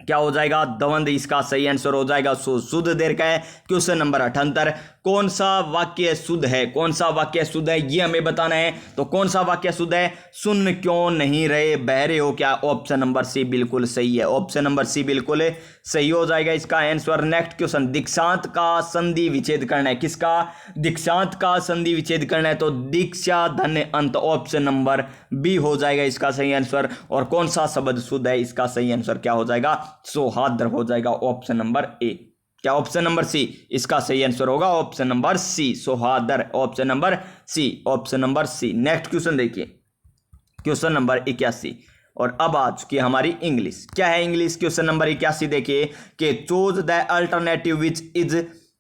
Speaker 1: क्या हो जाएगा दवंद, इसका सही आंसर हो जाएगा शुद्ध देर का है। क्वेश्चन नंबर 78 कौन सा वाक्य शुद्ध है, कौन सा वाक्य शुद्ध है ये हमें बताना है, तो कौन सा वाक्य शुद्ध है, सुन क्यों नहीं रहे बहरे हो क्या, ऑप्शन नंबर सी बिल्कुल सही है, ऑप्शन नंबर सी बिल्कुल सही हो जाएगा इसका आंसर। नेक्स्ट क्वेश्चन, दीक्षांत का संधि विच्छेद करना है, किसका, दीक्षांत का संधि विच्छेद करना है, तो दीक्षा धन अंत, ऑप्शन नंबर बी हो जाएगा इसका सही आंसर। और कौन सा शब्द शुद्ध है, इसका सही आंसर क्या हो जाएगा, सौहार्द हो जाएगा, ऑप्शन नंबर ए। क्या, ऑप्शन नंबर सी, इसका सही आंसर होगा ऑप्शन नंबर सी, सौहार्द, option number C, option number C. Next question देखिए, क्वेश्चन नंबर 81, और अब आ चुकी है हमारी इंग्लिश। क्या है इंग्लिश, क्वेश्चन नंबर 81 देखिए कि choose the alternative which is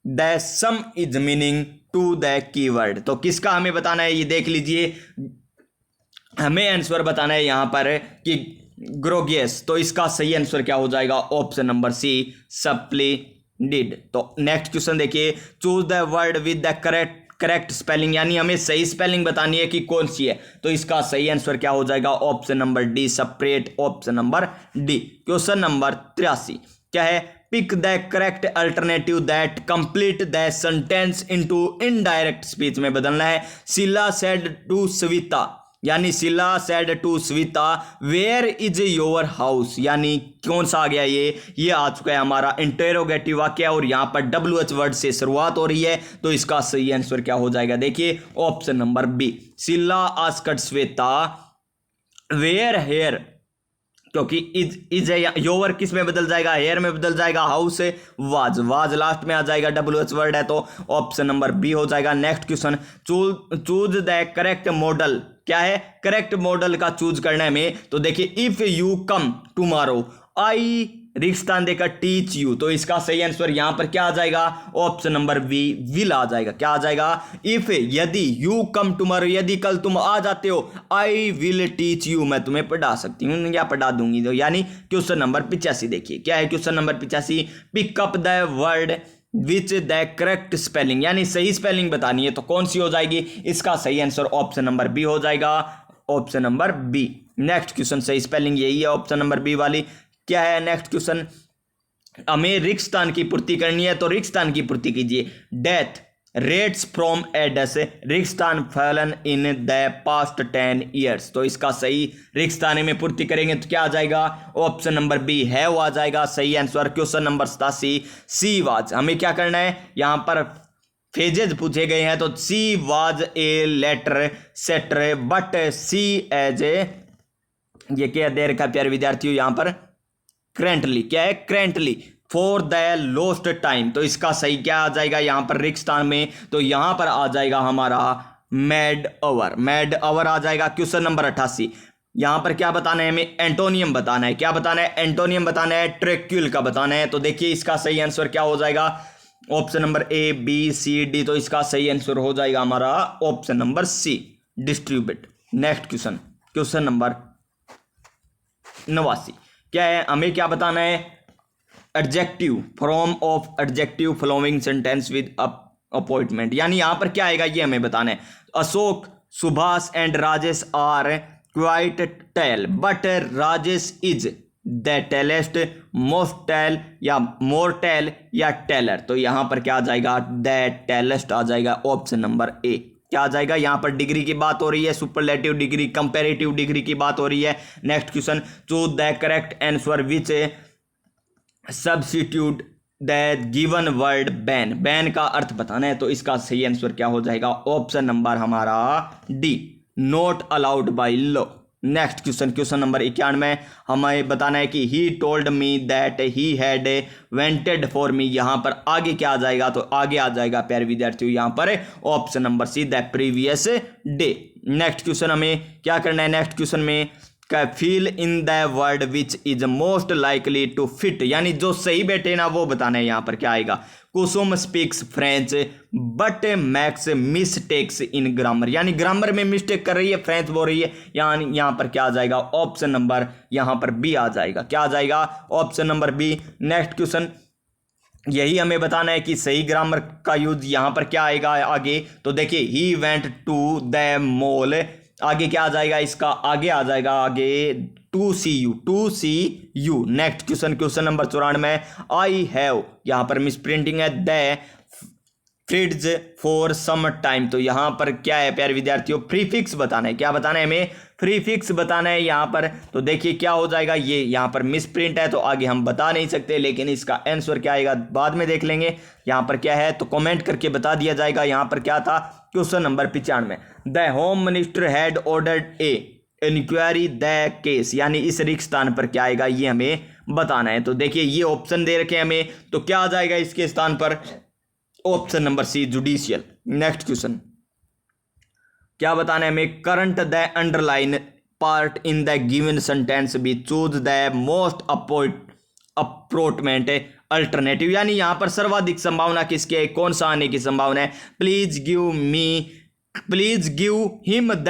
Speaker 1: the same is meaning to the keyword, तो किसका हमें बताना है, ये देख लीजिए, हमें आंसर बताना है यहां पर कि ग्रोगियस, तो इसका सही आंसर क्या हो जाएगा, ऑप्शन नंबर सी, सप्लीडिड। तो नेक्स्ट क्वेश्चन देखिए, choose the word with the correct spelling, यानी हमें सही स्पेलिंग बतानी है कि कौन सी है, तो इसका सही आंसर क्या हो जाएगा, option number D, separate, option number D. Question number 83 क्या है, pick the correct alternative that complete the sentence into indirect speech में बदलना है। शीला सेड टू सविता, यानी Sheela said to Savita where is your house, यानी कौन सा आ गया, ये आ चुका है हमारा इंटेरोगेटिव वाक्य, और यहाँ पर WH वर्ड से शुरुआत हो रही है, तो इसका सही आंसर क्या हो जाएगा, देखिए option number B, Sheela asked Shweta where her, क्योंकि इज योवर किस में बदल जाएगा, हेयर में बदल जाएगा, हाउस से वाज लास्ट में आ जाएगा, WH वर्ड है, तो ऑप्शन नंबर बी हो जाएगा। Next question, choose the correct model, क्या है, करेक्ट मॉडल का चूज करने में, तो देखिए if you come tomorrow I रिक्स्तान देकर टीच यू, तो इसका सही आंसर यहां पर क्या आ जाएगा, ऑप्शन नंबर बी, विल आ जाएगा। क्या आ जाएगा, इफ, यदि, यू कम टुमारो, यदि कल तुम आ जाते हो, आई विल टीच यू, मैं तुम्हें पढ़ा सकती हूँ या पढ़ा दूंगी, तो यानी क्वेश्चन नंबर 85 देखिए, क्या है question number 85, pick up the word which the correct spelling, यानी सही स्पेलिंग बतानी है, तो कौन सी हो जाएगी, इसका सही आंसर ऑप्शन नंबर बी हो जाएगा, option number B. Next question, सही स्पेलिंग यही है ऑप्शन नंबर बी वाली। क्या है नेक्स्ट क्वेश्चन, हमें रिक्तस्थान की पूर्ति करनी है, तो रिक्तस्थान की पूर्ति कीजिए। डेथ रेट्स फ्रॉम एडस रिक्तस्थान fallen in the past 10 years, तो इसका सही रिक्तस्थान में पूर्ति करेंगे तो क्या आ जाएगा, ऑप्शन नंबर बी, हैव आ जाएगा सही answer. Question number 87, she was, हमें क्या करना है, यहां पर फेजेज पूछे गए हैं, तो she was a letter setter but she as a, ये क्या दे रखा प्यारे विद्यार्थियों यहां पर, करेंटली, क्या है, currently for the lost time, तो इसका सही क्या आ जाएगा यहां पर रिक्तस्थान में, तो यहां पर आ जाएगा हमारा मैड अवर, मैड अवर आ जाएगा। क्वेश्चन नंबर 88, यहां पर क्या बताना है हमें, एंटोनियम बताना है, क्या बताना है, एंटोनियम बताना है, ट्रेक्यूल का बताना है, तो देखिए इसका सही आंसर क्या हो जाएगा, option number A, B, C, D, तो इसका सही आंसर हो जाएगा हमारा option number C, distribute. Next question, question number 89, क्या है, हमें क्या बताना है, adjective form of adjective following sentence with appointment, यानी यहां पर क्या आएगा ये हमें बताना है। Ashok, Subhash and Rajesh are quite tall but Rajesh is, the tallest, most tall या मोर टेल या टेलर। तो यहाँ पर क्या आ जाएगा, द टेलेस्ट आ जाएगा, ऑप्शन नंबर ए। क्या आ जाएगा, यहाँ पर डिग्री की बात हो रही है, सुपरलेटिव डिग्री, कंपैरेटिव डिग्री की बात हो रही है। Next question, choose the correct answer which substitute the given word ban. Ban का अर्थ बताना है, तो इसका सही आंसर क्या हो जाएगा, ऑप्शन नंबर हमारा D, not allowed by law. Next question, question number 91, हमें बताना है कि he told me that he had wanted for me. यहाँ पर आगे क्या आ जाएगा, तो आगे आ जाएगा प्यारे विद्यार्थियों यहाँ पर option number C, the previous day. Next question हमें क्या करना है, नेक्स्ट क्वेश्चन में fill in the word which is most likely to fit, यानी जो सही बैठे ना वो बताना है। यहाँ पर क्या आएगा, Kusum speaks French but makes mistakes in grammar, यानी ग्रामर में मिस्टेक कर रही है, फ्रेंच बोल रही है, यानी यहाँ पर क्या आ जाएगा, ऑप्शन नंबर यहाँ पर बी आ जाएगा। क्या आ जाएगा, option number B. Next question, यही हमें बताना है कि सही ग्रामर का यूज यहाँ पर क्या आएगा आगे। तो देखिए, he went to the mall, आगे क्या आ जाएगा, इसका आगे आ जाएगा आगे to see you. Next question, question number 94, I have, यहाँ पर मिस प्रिंटिंग है, the fridge for some time. तो यहाँ पर क्या है प्यारे विद्यार्थियों, प्रीफिक्स बताना है। क्या बताना है हमें, प्रीफिक्स बताना है यहाँ पर। तो देखिए क्या हो जाएगा, ये यहाँ पर मिस प्रिंट है तो आगे हम बता नहीं सकते, लेकिन इसका आंसर क्या आएगा बाद में देख लेंगे। यहाँ पर क्या है तो कमेंट करके बता दिया जाएगा। यहाँ पर क्या था, question number 95, the home minister had ordered a inquiry the case, यानी इस रिक्त स्थान पर क्या आएगा ये हमें बताना है। तो देखिए ये ऑप्शन दे रखे हैं हमें, तो क्या आ जाएगा इसके स्थान पर, option number C, judicial. Next question, क्या बताना है हमें, correct the underline part in the given sentence B, choose the most appropriate alternative, यानी यहाँ पर सर्वाधिक संभावना किसकी है, कौन सा आने की संभावना है। Please give him the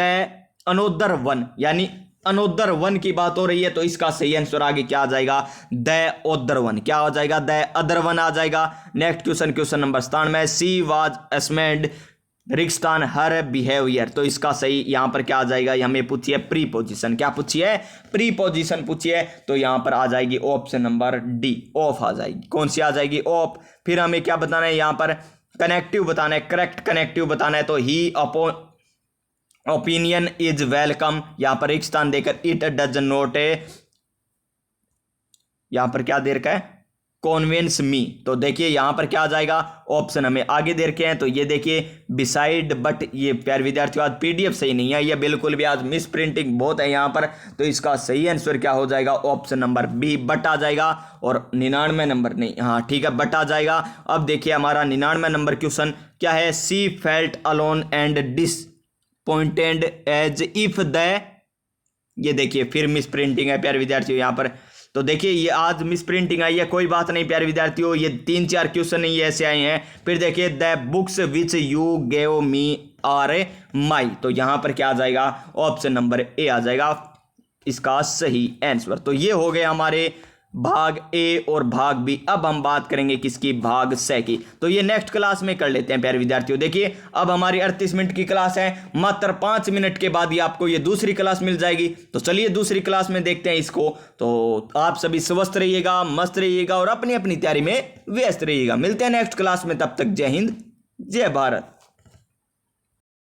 Speaker 1: another one, यानी अनोदर वन की बात हो रही है, तो इसका सही आंसर आगे क्या आ जाएगा, द अदर वन। क्या हो जाएगा, द अदर वन आ जाएगा। Next question, question number 97, she was ashamed रिक्स्टान हर बिहेवियर। तो इसका सही यहाँ पर क्या आ जाएगा, हमें पूछिए प्रीपोजिशन। क्या पूछिए, प्रीपोजिशन पूछिए, तो यहाँ पर आ जाएगी ऑप्शन नंबर डी, ऑफ आ जाएगी। कौन सी आ जाएगी, ऑफ। फिर हमें क्या बताना है, यहाँ पर कनेक्टिव बताना है, करेक्ट कनेक्टिव बताना है। तो ही अपॉन ओपिनियन इज वेलकम, यहां पर एक स्थान देकर इट डज नॉट, यहां पर क्या दे रखा है, कॉन्विंस मी। तो देखिए यहां पर क्या आ जाएगा, ऑप्शन हमें आगे दे रखे हैं। तो ये देखिए बिसाइड बट, ये प्यारे विद्यार्थियों आज पीडीएफ सही नहीं है, ये बिल्कुल भी आज मिस प्रिंटिंग बहुत है यहाँ पर। तो इसका सही आंसर क्या हो जाएगा, ऑप्शन नंबर बी, बट आ जाएगा। और 99 नंबर नहीं, हाँ ठीक है, बट आ जाएगा। अब देखिए हमारा 99 नंबर क्वेश्चन क्या है, she felt alone and disappointed as if the, ये देखिए फिर मिस प्रिंटिंग है प्यारे विद्यार्थियों यहाँ पर। तो देखिए ये आज मिस प्रिंटिंग आई है, कोई बात नहीं प्यारे विद्यार्थियों, ये 3-4 क्वेश्चन ही ऐसे आए हैं। फिर देखिए the books which you gave me are my, तो यहाँ पर क्या आ जाएगा, ऑप्शन नंबर ए आ जाएगा इसका सही आंसर। तो ये हो गए हमारे भाग ए और भाग बी। अब हम बात करेंगे किसकी, भाग स की। तो ये नेक्स्ट क्लास में कर लेते हैं प्यारे विद्यार्थियों। देखिए अब हमारी 38 मिनट की क्लास है, मात्र 5 मिनट के बाद ही आपको ये दूसरी क्लास मिल जाएगी। तो चलिए दूसरी क्लास में देखते हैं इसको। तो आप सभी स्वस्थ रहिएगा, मस्त रहिएगा और अपनी अपनी तैयारी में व्यस्त रहिएगा। मिलते हैं नेक्स्ट क्लास में, तब तक जय हिंद जय भारत।